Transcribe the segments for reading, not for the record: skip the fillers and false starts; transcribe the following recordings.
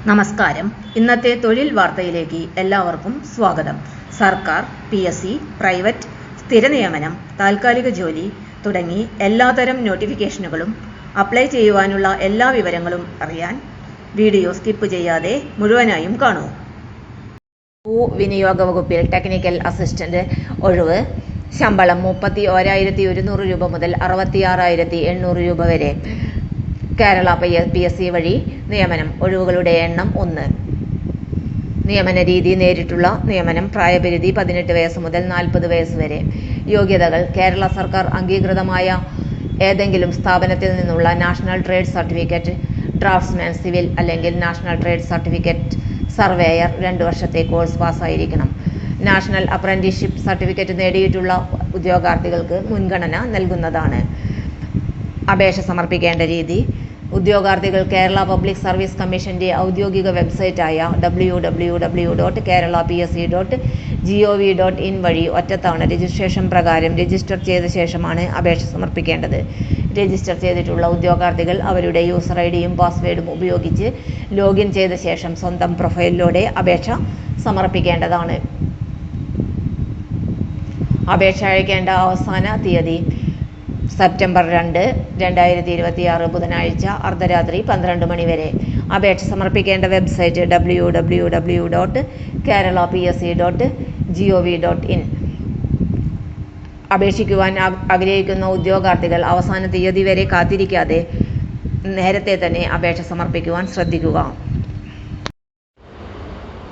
നമസ്കാരം. ഇന്നത്തെ തൊഴിൽ വാർത്തയിലേക്ക് എല്ലാവർക്കും സ്വാഗതം. സർക്കാർ, PSC, പ്രൈവറ്റ്, സ്ഥിര നിയമനം, താൽക്കാലിക ജോലി തുടങ്ങി എല്ലാത്തരം നോട്ടിഫിക്കേഷനുകളും അപ്ലൈ ചെയ്യുവാനുള്ള എല്ലാ വിവരങ്ങളും അറിയാൻ വീഡിയോ സ്കിപ്പ് ചെയ്യാതെ മുഴുവനായും കാണൂ. ഭൂവിനിയോഗ വകുപ്പിൽ ടെക്നിക്കൽ അസിസ്റ്റന്റ് ഒഴിവ്. ശമ്പളം 31,100 രൂപ മുതൽ 66,800 രൂപ വരെ. കേരള PSC വഴി നിയമനം. ഒഴിവുകളുടെ എണ്ണം 1. നിയമന രീതി നേരിട്ടുള്ള നിയമനം. പ്രായപരിധി 18 വയസ്സ് മുതൽ 40 വയസ്സ് വരെ. യോഗ്യതകൾ: കേരള സർക്കാർ അംഗീകൃതമായ ഏതെങ്കിലും സ്ഥാപനത്തിൽ നിന്നുള്ള national trade certificate, draughtsman civil അല്ലെങ്കിൽ നാഷണൽ ട്രേഡ് സർട്ടിഫിക്കറ്റ്, സർവേയർ 2 വർഷത്തെ കോഴ്സ് പാസ്സായിരിക്കണം. നാഷണൽ അപ്രന്റീസ്ഷിപ്പ് സർട്ടിഫിക്കറ്റ് നേടിയിട്ടുള്ള ഉദ്യോഗാർത്ഥികൾക്ക് മുൻഗണന നൽകുന്നതാണ്. അപേക്ഷ സമർപ്പിക്കേണ്ട രീതി: ഉദ്യോഗാർത്ഥികൾ കേരള പബ്ലിക് സർവീസ് കമ്മീഷന്റെ ഔദ്യോഗിക വെബ്സൈറ്റായ www.keralapsc.gov.in വഴി ഒറ്റത്തവണ രജിസ്ട്രേഷൻ പ്രകാരം രജിസ്റ്റർ ചെയ്ത ശേഷമാണ് അപേക്ഷ സമർപ്പിക്കേണ്ടത്. രജിസ്റ്റർ ചെയ്തിട്ടുള്ള ഉദ്യോഗാർത്ഥികൾ അവരുടെ യൂസർ ഐഡിയും പാസ്വേഡും ഉപയോഗിച്ച് ലോഗിൻ ചെയ്ത ശേഷം സ്വന്തം പ്രൊഫൈലിലൂടെ അപേക്ഷ സമർപ്പിക്കേണ്ടതാണ്. അപേക്ഷ അയക്കേണ്ട അവസാന തീയതി സെപ്റ്റംബർ 2, 2026 ബുധനാഴ്ച അർദ്ധരാത്രി 12 മണി വരെ. അപേക്ഷ സമർപ്പിക്കേണ്ട വെബ്സൈറ്റ് www.keralapsc.gov.in. അപേക്ഷിക്കുവാൻ ആഗ്രഹിക്കുന്ന ഉദ്യോഗാർത്ഥികൾ അവസാന തീയതി വരെ കാത്തിരിക്കാതെ നേരത്തെ തന്നെ അപേക്ഷ സമർപ്പിക്കുവാൻ ശ്രദ്ധിക്കുക.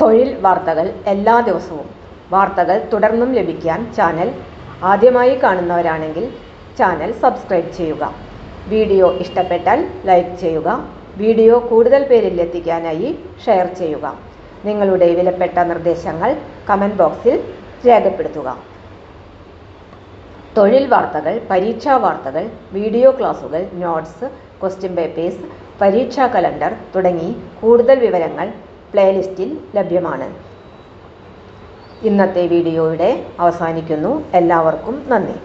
തൊഴിൽ വാർത്തകൾ എല്ലാ ദിവസവും. വാർത്തകൾ തുടർന്നും ലഭിക്കാൻ ചാനൽ ആദ്യമായി കാണുന്നവരാണെങ്കിൽ ചാനൽ സബ്സ്ക്രൈബ് ചെയ്യുക. വീഡിയോ ഇഷ്ടപ്പെട്ടാൽ ലൈക്ക് ചെയ്യുക. വീഡിയോ കൂടുതൽ പേരിൽ എത്തിക്കാനായി ഷെയർ ചെയ്യുക. നിങ്ങളുടെ വിലപ്പെട്ട നിർദ്ദേശങ്ങൾ കമൻറ്റ് ബോക്സിൽ രേഖപ്പെടുത്തുക. തൊഴിൽ വാർത്തകൾ, പരീക്ഷാ വാർത്തകൾ, വീഡിയോ ക്ലാസുകൾ, നോട്ട്സ്, ക്വസ്റ്റ്യൻ പേപ്പേഴ്സ്, പരീക്ഷാ കലണ്ടർ തുടങ്ങി കൂടുതൽ വിവരങ്ങൾ പ്ലേലിസ്റ്റിൽ ലഭ്യമാണ്. ഇന്നത്തെ വീഡിയോയുടെ അവസാനിക്കുന്നു. എല്ലാവർക്കും നന്ദി.